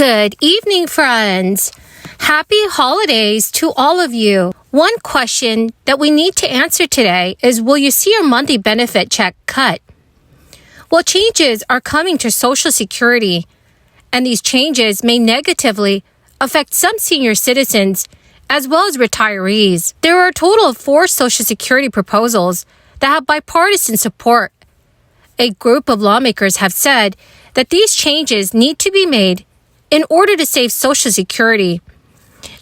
Good evening, friends. Happy holidays to all of you. One question that we need to answer today is, will you see your monthly benefit check cut? Well, changes are coming to Social Security, and these changes may negatively affect some senior citizens as well as retirees. There are a total of 4 Social Security proposals that have bipartisan support. A group of lawmakers have said that these changes need to be made in order to save Social Security.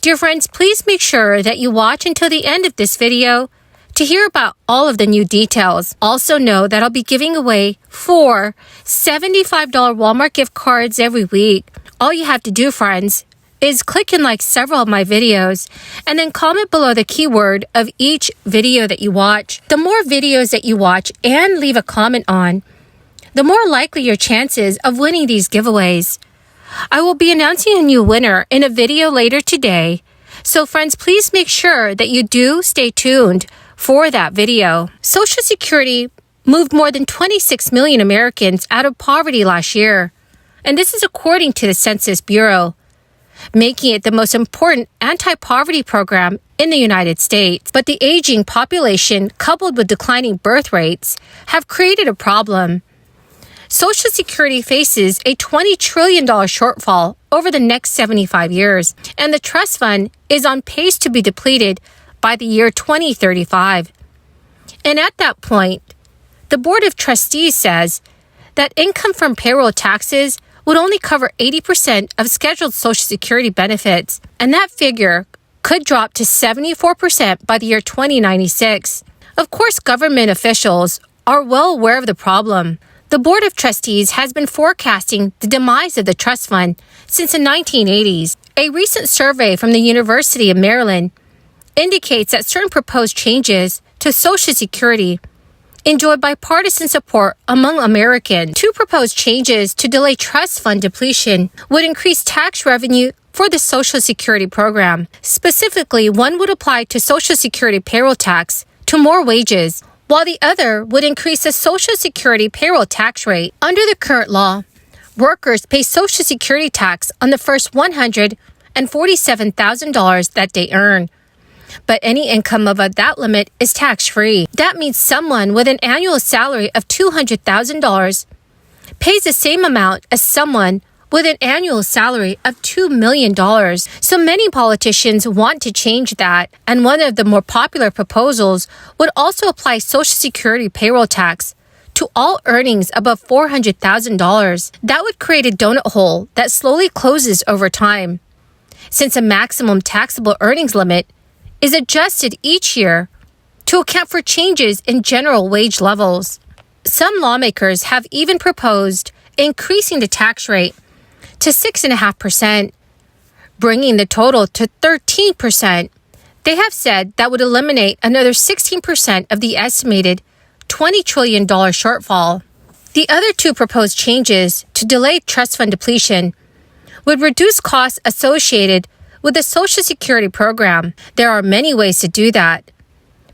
Dear friends, please make sure that you watch until the end of this video to hear about all of the new details. Also know that I'll be giving away 4 $75 Walmart gift cards every week. All you have to do, friends, is click and like several of my videos and then comment below the keyword of each video that you watch. The more videos that you watch and leave a comment on, the more likely your chances of winning these giveaways. I will be announcing a new winner in a video later today, so friends, please make sure that you do stay tuned for that video. Social Security moved more than 26 million Americans out of poverty last year, and this is according to the Census Bureau, making it the most important anti-poverty program in the United States. But the aging population, coupled with declining birth rates, have created a problem. Social Security faces a $20 trillion shortfall over the next 75 years, and the trust fund is on pace to be depleted by the year 2035. And at that point, the Board of Trustees says that income from payroll taxes would only cover 80% of scheduled Social Security benefits, and that figure could drop to 74% by the year 2096. Of course, government officials are well aware of the problem. The Board of Trustees has been forecasting the demise of the trust fund since the 1980s. A recent survey from the University of Maryland indicates that certain proposed changes to Social Security enjoy bipartisan support among Americans. 2 proposed changes to delay trust fund depletion would increase tax revenue for the Social Security program. Specifically, one would apply to Social Security payroll tax to more wages, while the other would increase the Social Security payroll tax rate. Under the current law, workers pay Social Security tax on the first $147,000 that they earn, but any income above that limit is tax-free. That means someone with an annual salary of $200,000 pays the same amount as someone with an annual salary of $2 million. So many politicians want to change that, and one of the more popular proposals would also apply Social Security payroll tax to all earnings above $400,000. That would create a donut hole that slowly closes over time, since a maximum taxable earnings limit is adjusted each year to account for changes in general wage levels. Some lawmakers have even proposed increasing the tax rate to 6.5%, bringing the total to 13%. They have said that would eliminate another 16% of the estimated $20 trillion shortfall. The other 2 proposed changes to delay trust fund depletion would reduce costs associated with the Social Security program. There are many ways to do that,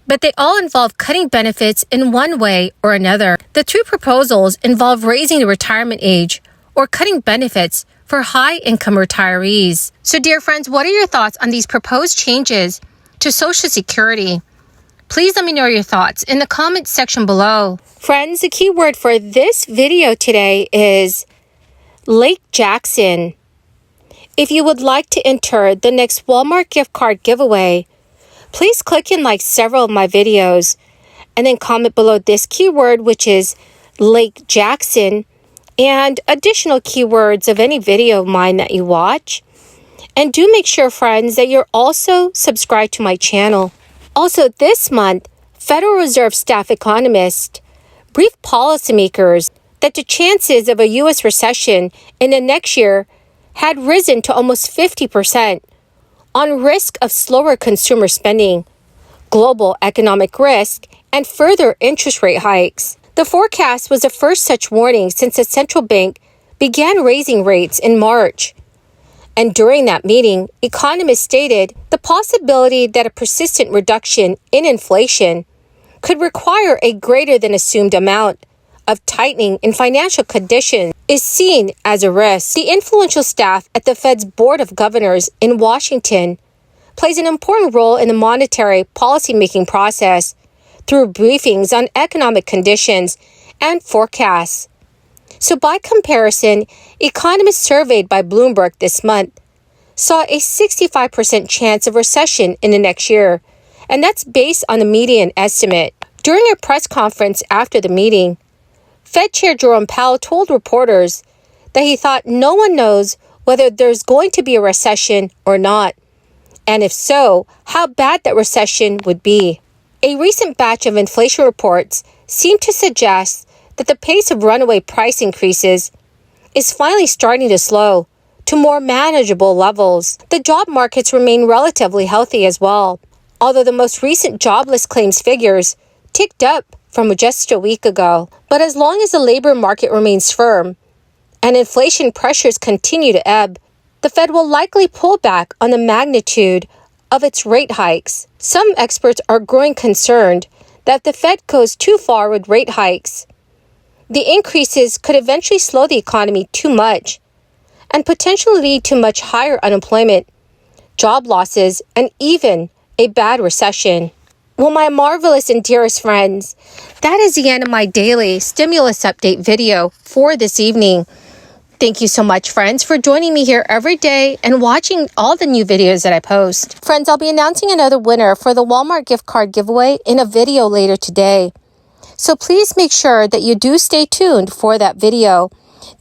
but they all involve cutting benefits in one way or another. The 2 proposals involve raising the retirement age or cutting benefits for high-income retirees. So, dear friends, what are your thoughts on these proposed changes to Social Security? Please let me know your thoughts in the comments section below. Friends, the key word for this video today is Lake Jackson. If you would like to enter the next Walmart gift card giveaway, please click and like several of my videos and then comment below this keyword, which is Lake Jackson, and additional keywords of any video of mine that you watch. And do make sure, friends, that you're also subscribed to my channel. Also, this month, Federal Reserve staff economists briefed policymakers that the chances of a U.S. recession in the next year had risen to almost 50% on risk of slower consumer spending, global economic risk, and further interest rate hikes. The forecast was the first such warning since the central bank began raising rates in March. And during that meeting, economists stated the possibility that a persistent reduction in inflation could require a greater than assumed amount of tightening in financial conditions is seen as a risk. The influential staff at the Fed's Board of Governors in Washington plays an important role in the monetary policymaking process through briefings on economic conditions and forecasts. So by comparison, economists surveyed by Bloomberg this month saw a 65% chance of recession in the next year, and that's based on the median estimate. During a press conference after the meeting, Fed Chair Jerome Powell told reporters that he thought no one knows whether there's going to be a recession or not, and if so, how bad that recession would be. A recent batch of inflation reports seem to suggest that the pace of runaway price increases is finally starting to slow to more manageable levels. The job markets remain relatively healthy as well, although the most recent jobless claims figures ticked up from just a week ago. But as long as the labor market remains firm and inflation pressures continue to ebb, the Fed will likely pull back on the magnitude of its rate hikes. Some experts are growing concerned that if the Fed goes too far with rate hikes, the increases could eventually slow the economy too much and potentially lead to much higher unemployment, job losses, and even a bad recession. Well, my marvelous and dearest friends, that is the end of my daily stimulus update video for this evening. Thank you so much, friends, for joining me here every day and watching all the new videos that I post. Friends, I'll be announcing another winner for the Walmart gift card giveaway in a video later today. So please make sure that you do stay tuned for that video.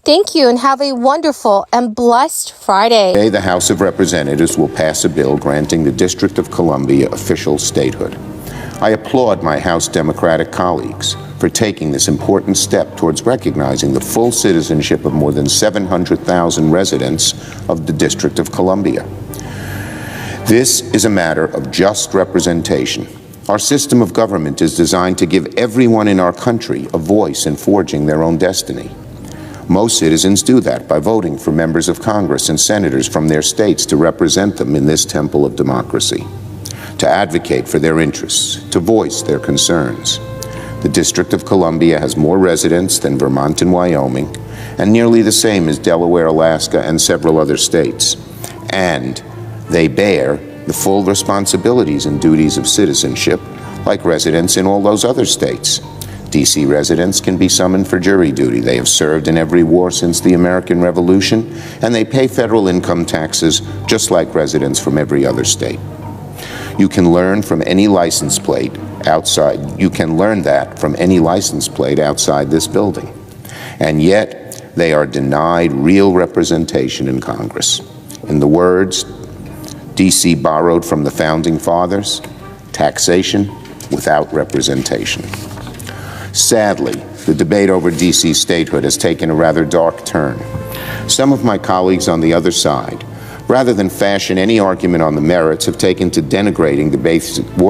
Thank you and have a wonderful and blessed Friday. Today, the House of Representatives will pass a bill granting the District of Columbia official statehood. I applaud my House Democratic colleagues for taking this important step towards recognizing the full citizenship of more than 700,000 residents of the District of Columbia. This is a matter of just representation. Our system of government is designed to give everyone in our country a voice in forging their own destiny. Most citizens do that by voting for members of Congress and senators from their states to represent them in this temple of democracy, to advocate for their interests, to voice their concerns. The District of Columbia has more residents than Vermont and Wyoming, and nearly the same as Delaware, Alaska, and several other states. And they bear the full responsibilities and duties of citizenship like residents in all those other states. D.C. residents can be summoned for jury duty. They have served in every war since the American Revolution, and they pay federal income taxes just like residents from every other state. You can learn from any license plate outside. You can learn that from any license plate outside this building. And yet, they are denied real representation in Congress. In the words D.C. borrowed from the Founding Fathers, taxation without representation. Sadly, the debate over D.C. statehood has taken a rather dark turn. Some of my colleagues on the other side, rather than fashion any argument on the merits, have taken to denigrating the basic